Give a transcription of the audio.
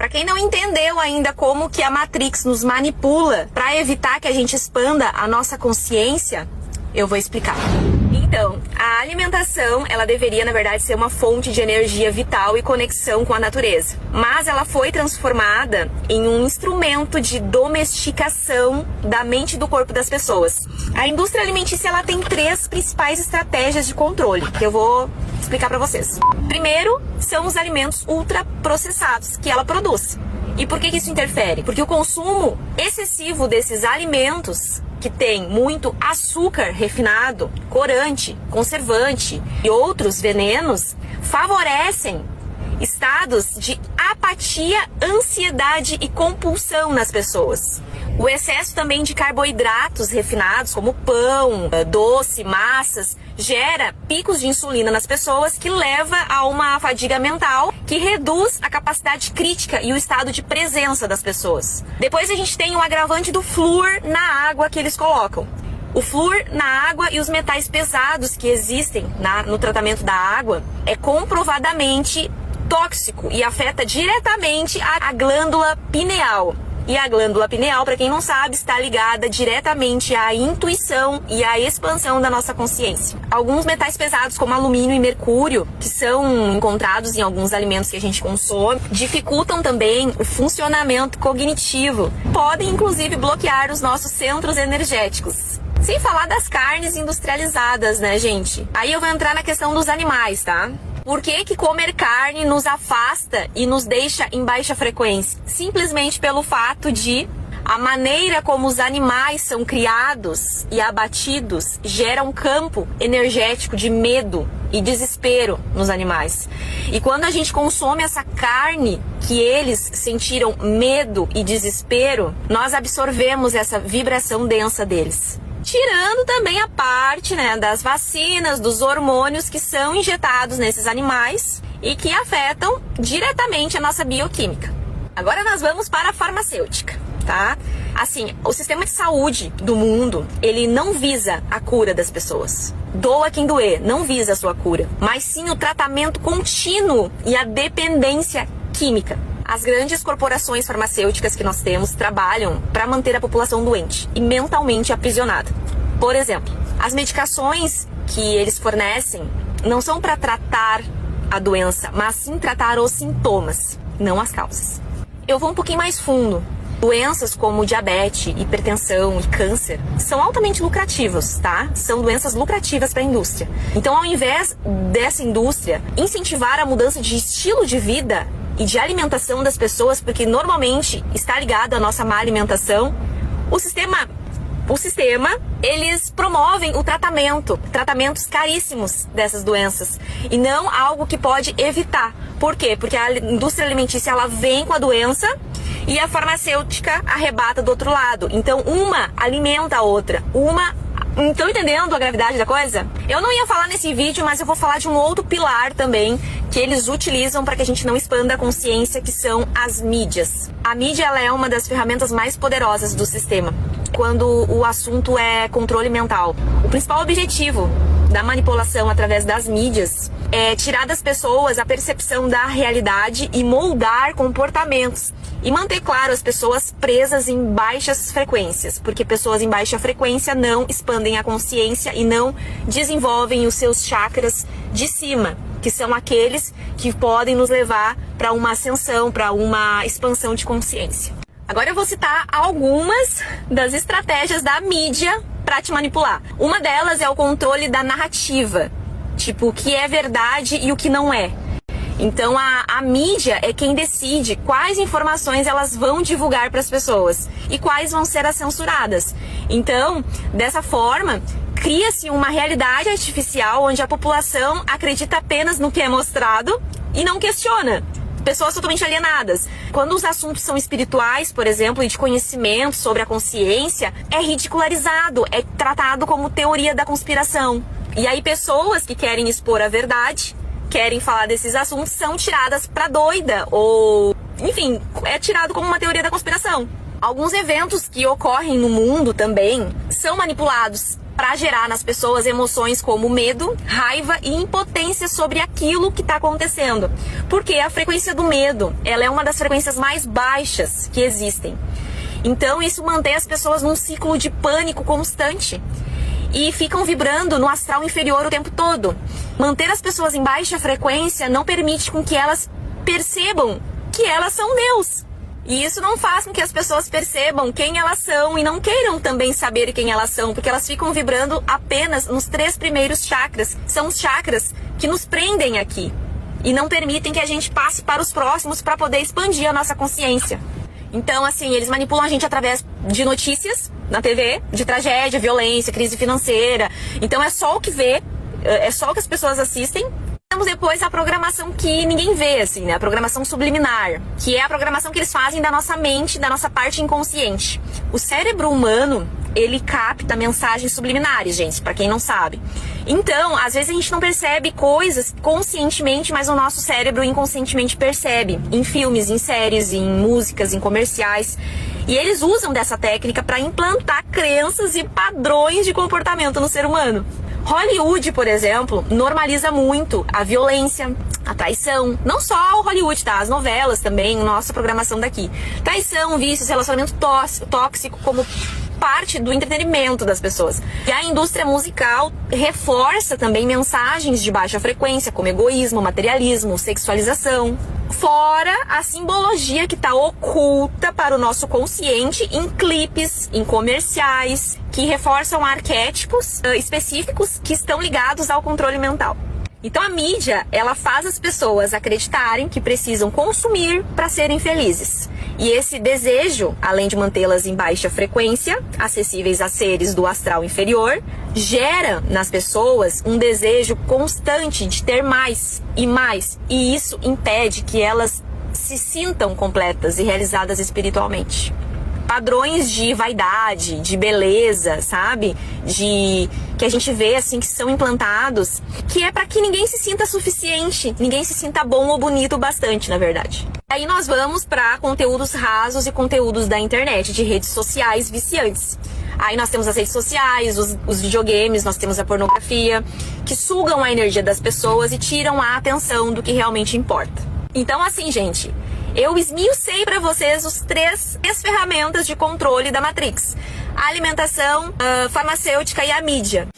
Para quem não entendeu ainda como que a Matrix nos manipula para evitar que a gente expanda a nossa consciência, eu vou explicar. Então, a alimentação, ela deveria, na verdade, ser uma fonte de energia vital e conexão com a natureza. Mas ela foi transformada em um instrumento de domesticação da mente e do corpo das pessoas. A indústria alimentícia, ela tem 3 principais estratégias de controle, que eu vou explicar para vocês. Primeiro, são os alimentos ultraprocessados que ela produz. E por que isso interfere? Porque o consumo excessivo desses alimentos que tem muito açúcar refinado, corante, conservante e outros venenos, favorecem estados de apatia, ansiedade e compulsão nas pessoas. O excesso também de carboidratos refinados, como pão, doce, massas, gera picos de insulina nas pessoas, que leva a uma fadiga mental que reduz a capacidade crítica e o estado de presença das pessoas. Depois a gente tem o agravante do flúor na água que eles colocam. O flúor na água e os metais pesados que existem no tratamento da água é comprovadamente tóxico e afeta diretamente a glândula pineal. E a glândula pineal, para quem não sabe, está ligada diretamente à intuição e à expansão da nossa consciência. Alguns metais pesados, como alumínio e mercúrio, que são encontrados em alguns alimentos que a gente consome, dificultam também o funcionamento cognitivo. Podem, inclusive, bloquear os nossos centros energéticos. Sem falar das carnes industrializadas, né, gente? Aí eu vou entrar na questão dos animais, tá? Por que comer carne nos afasta e nos deixa em baixa frequência? Simplesmente pelo fato de a maneira como os animais são criados e abatidos gera um campo energético de medo e desespero nos animais. E quando a gente consome essa carne que eles sentiram medo e desespero, nós absorvemos essa vibração densa deles. Tirando também a parte, né, das vacinas, dos hormônios que são injetados nesses animais e que afetam diretamente a nossa bioquímica. Agora nós vamos para a farmacêutica, tá? Assim, o sistema de saúde do mundo, ele não visa a cura das pessoas. Doa quem doer, não visa a sua cura, mas sim o tratamento contínuo e a dependência química. As grandes corporações farmacêuticas que nós temos trabalham para manter a população doente e mentalmente aprisionada. Por exemplo, as medicações que eles fornecem não são para tratar a doença, mas sim tratar os sintomas, não as causas. Eu vou um pouquinho mais fundo. Doenças como diabetes, hipertensão e câncer são altamente lucrativas, tá? São doenças lucrativas para a indústria. Então, ao invés dessa indústria incentivar a mudança de estilo de vida e de alimentação das pessoas, porque normalmente está ligado à nossa má alimentação, o sistema, eles promovem o tratamentos caríssimos dessas doenças, e não algo que pode evitar. Por quê? Porque a indústria alimentícia, ela vem com a doença e a farmacêutica arrebata do outro lado. Então, uma alimenta a outra, Estão entendendo a gravidade da coisa? Eu não ia falar nesse vídeo, mas eu vou falar de um outro pilar também que eles utilizam para que a gente não expanda a consciência, que são as mídias. A mídia, ela é uma das ferramentas mais poderosas do sistema quando o assunto é controle mental. O principal objetivo da manipulação através das mídias é tirar das pessoas a percepção da realidade e moldar comportamentos. E manter, claro, as pessoas presas em baixas frequências, porque pessoas em baixa frequência não expandem a consciência e não desenvolvem os seus chakras de cima, que são aqueles que podem nos levar para uma ascensão, para uma expansão de consciência. Agora eu vou citar algumas das estratégias da mídia para te manipular. Uma delas é o controle da narrativa, tipo o que é verdade e o que não é. Então a mídia é quem decide quais informações elas vão divulgar para as pessoas e quais vão ser as censuradas. Então, dessa forma, cria-se uma realidade artificial onde a população acredita apenas no que é mostrado e não questiona. Pessoas totalmente alienadas. Quando os assuntos são espirituais, por exemplo, e de conhecimento sobre a consciência, é ridicularizado, é tratado como teoria da conspiração. E aí pessoas que querem expor a verdade, querem falar desses assuntos, são tiradas pra doida, ou, enfim, é tirado como uma teoria da conspiração. Alguns eventos que ocorrem no mundo também são manipulados para gerar nas pessoas emoções como medo, raiva e impotência sobre aquilo que está acontecendo. Porque a frequência do medo, ela é uma das frequências mais baixas que existem. Então isso mantém as pessoas num ciclo de pânico constante e ficam vibrando no astral inferior o tempo todo. Manter as pessoas em baixa frequência não permite com que elas percebam que elas são Deus. E isso não faz com que as pessoas percebam quem elas são e não queiram também saber quem elas são, porque elas ficam vibrando apenas nos 3 primeiros chakras. São os chakras que nos prendem aqui e não permitem que a gente passe para os próximos para poder expandir a nossa consciência. Então, assim, eles manipulam a gente através de notícias na TV, de tragédia, violência, crise financeira. Então é só o que vê, é só o que as pessoas assistem. Temos depois a programação que ninguém vê, assim, né? A programação subliminar, que é a programação que eles fazem da nossa mente, da nossa parte inconsciente. O cérebro humano, ele capta mensagens subliminares, gente, pra quem não sabe. Então, às vezes a gente não percebe coisas conscientemente, mas o nosso cérebro inconscientemente percebe. Em filmes, em séries, em músicas, em comerciais. E eles usam dessa técnica para implantar crenças e padrões de comportamento no ser humano. Hollywood, por exemplo, normaliza muito a violência, a traição. Não só o Hollywood, tá? As novelas também, nossa programação daqui. Traição, vícios, relacionamento tóxico como parte do entretenimento das pessoas. E a indústria musical reforça também mensagens de baixa frequência, como egoísmo, materialismo, sexualização. Fora a simbologia que está oculta para o nosso consciente em clipes, em comerciais, que reforçam arquétipos específicos que estão ligados ao controle mental. Então a mídia, ela faz as pessoas acreditarem que precisam consumir para serem felizes. E esse desejo, além de mantê-las em baixa frequência, acessíveis a seres do astral inferior, gera nas pessoas um desejo constante de ter mais e mais. E isso impede que elas se sintam completas e realizadas espiritualmente. Padrões de vaidade, de beleza, sabe? Que a gente vê assim que são implantados, que é para que ninguém se sinta suficiente, ninguém se sinta bom ou bonito o bastante, na verdade. Aí nós vamos para conteúdos rasos e conteúdos da internet, de redes sociais viciantes. Aí nós temos as redes sociais, os videogames, nós temos a pornografia, que sugam a energia das pessoas e tiram a atenção do que realmente importa. Então assim, gente, eu esmiucei para vocês as três ferramentas de controle da Matrix: a alimentação, a farmacêutica e a mídia.